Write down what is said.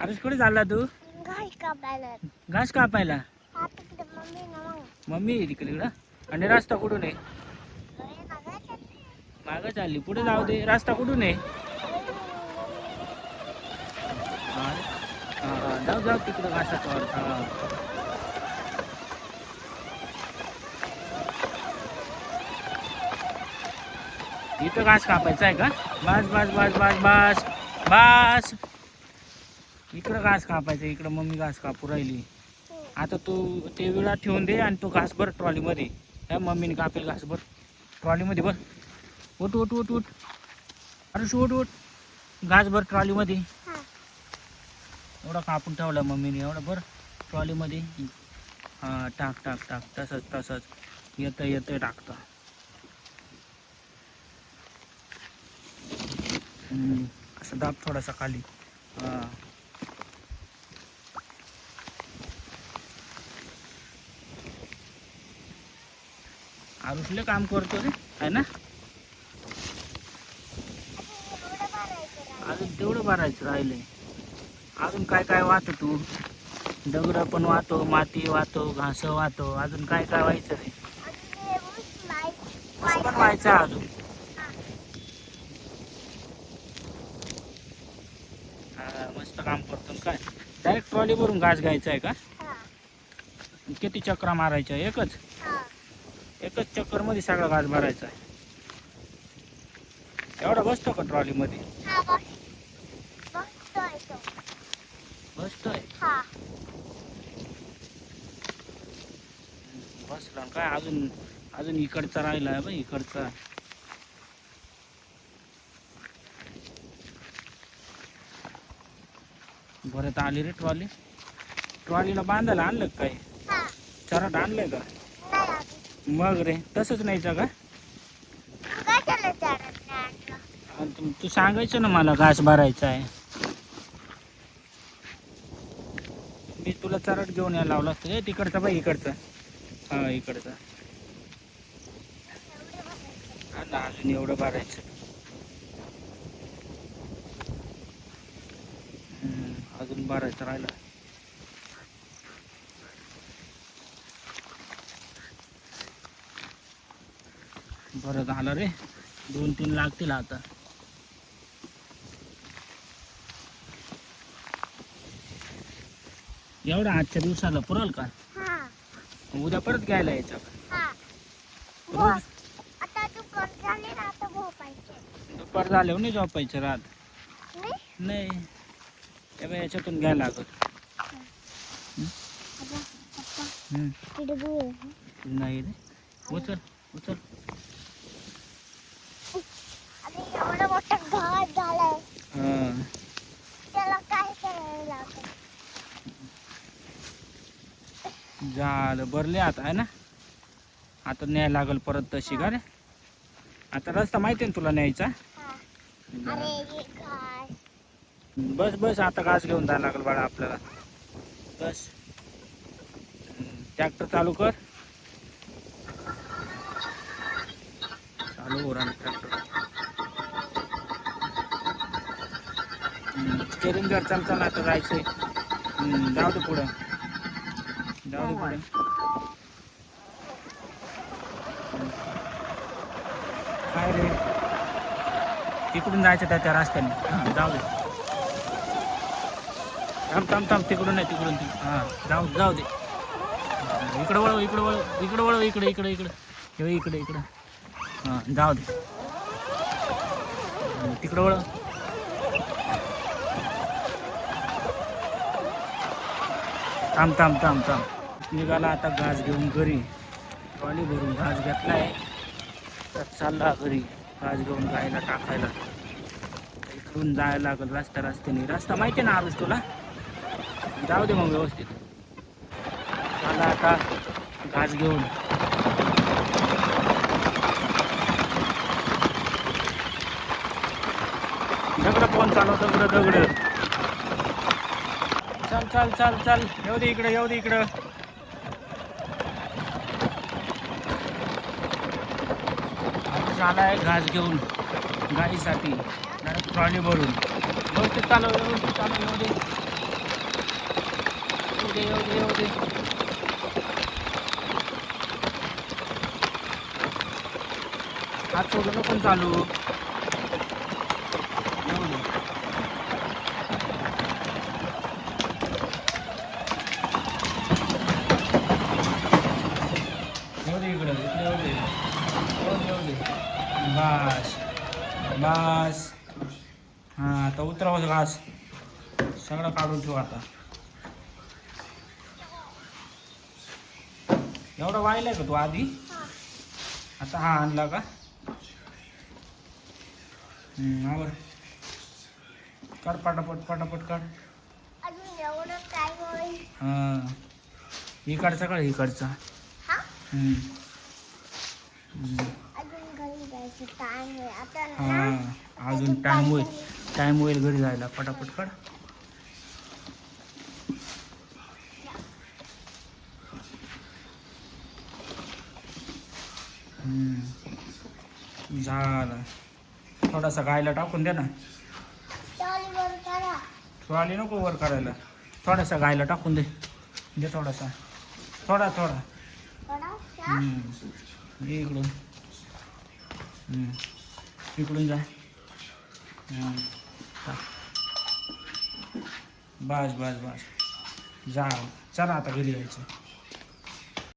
अरे कुठे चालला तू? घास कापायला. घास कापायला. हा तिकडे मम्मी ना मग. मम्मी आहे तिकडे इकडं. आणि रस्ता कुठून आहे? अरे मागायचं. मागं चालली पुढे जाऊ दे. रस्ता कुठून आहे? हा हा, जाऊ जाऊ तिकडं घासाचा वर. हा. इथं घास कापायचा आहे का? बस बस बस बस बस बस. इकडं घास कापायचं. इकडं मम्मी घास कापू राहिली. आता तू ते विळा ठेवून दे आणि तो घास भर ट्रॉलीमध्ये. ह्या मम्मीने कापेल घास भर ट्रॉलीमध्ये भर. उठ उठ उठ उठ. अरे उठ उठ. घास भर ट्रॉलीमध्ये. एवढा कापून ठेवला मम्मीने. एवढा भर ट्रॉलीमध्ये. हां टाक टाक टाक. तसंच तसंच. येतं येतं टाकतं. असं दाब थोडासा खाली. हां आरुषले काम करतो रे आहे ना. अजून तेवढं भरायचं राहिलंय. अजून काय काय वाहतो तू? दगड पण वाहतो, माती वाहतो, घास वाहतो. अजून काय काय व्हायचं रे? ऊस पण व्हायचं अजून. हा मस्त काम करतो ना. काय डायरेक्ट ट्रॉली भरून घास घ्यायचा आहे का? किती चक्रा मारायच्या? एकच एकच चक्कर मध्ये सगळा घास भरायचा आहे. एवढा बसतो का ट्रॉली मध्ये? बसतोय. बसला काय अजून? अजून इकडचा राहिला आहे बा. इकडचा परत आली रे ट्रॉली. ट्रॉलीला बांधायला आणलं का काय? चराट आणलंय का? मग रे तसंच न्यायचं का? आणि तू सांगायचं ना मला घास भरायचा आहे. मी तुला चराट घेऊन यायला लावला असतं. तिकडचा बाई इकडचा. हा इकडचा. हा ना अजून एवढं भरायचं. अजून भरायचं राहिलं. बरं झालं रे. 2-3 लागतील आता. एवढा आजच्या दिवसाला पुरल का? उद्या परत घ्यायला यायचं का? रोज दुपार झाल्यावर नाही झोपायचं रात. नाही तेव्हा याच्यातून घ्यायला लागत. नाही रे. उचल उचल. झालं भरले आता आहे ना. आता न्यायला लागल परत तशी का रे. आता रस्ता माहिती आहे ना तुला न्यायचा. बस बस आता घास घेऊन जायला लागल बाळा आपल्याला. बस ट्रॅक्टर चालू कर. चालू हो राहिला ट्रॅक्टर. स्टेरिंग जर चालताना आता जायचंय. जाऊ दे पुढं. जाऊ दे पुढं. काय रे तिकडून जायचं त्या रस्त्याने. जाऊ दे. थांब थांब थांब. तिकडून नाही तिकडून. हां जाऊ जाऊ दे. इकडं वळव इकडं वळव इकडं वळव. इकडे इकडे इकडे इकडे इकडं. हां जाऊ दे. तिकडं वळव. थांब थांब थांब थांब. निघाला आता घास घेऊन घरी. ट्रॉली भरून घास घेतलाय. तर चालला घरी घास घेऊन गायला टाकायला. इकडून जायला लागल रस्त्याने. रस्ता माहिती आहे ना आरुष तुला. जाऊ दे मग व्यवस्थित. चालला आता घास घेऊन. दगड फोन चालव. दगड. चल चल चल चल. येऊ दे इकडं. येऊ दे इकडं. आलाय घास घेऊन गाईसाठी. ट्रॉली भरून. व्यवस्थित चालव. येऊ दे. दे येऊ दे येऊ दे. हात सोडू नको पण चालू. येऊ दे. येऊ दे इकडं इकडे येऊ दे. येऊ दे. बस बस. हां आता उतरावं घास सगळं काढून ठेवू आता. एवढा वाहिलाय का तू आधी? आता हा आणला का? आवर. काढ पटापट पटापट काढ. अजून एवढं काय होईल? हां इकडचा काढ इकडचा. हा? अजून घरी जायचं टाइम आहे आता ना. हां अजून टाईम होईल घरी जायला. पटापट काढ. झालं. थोडासा गायला टाकून दे ना. टॉलीवर करा. ट्रॉली नको वर करायला. थोडासा गायला टाकून दे. दे थोडासा. थोडा थोडा. थोडासा. ये इकडून. इकडून जा. बस बस बस. जा चला आता घरी यायचं.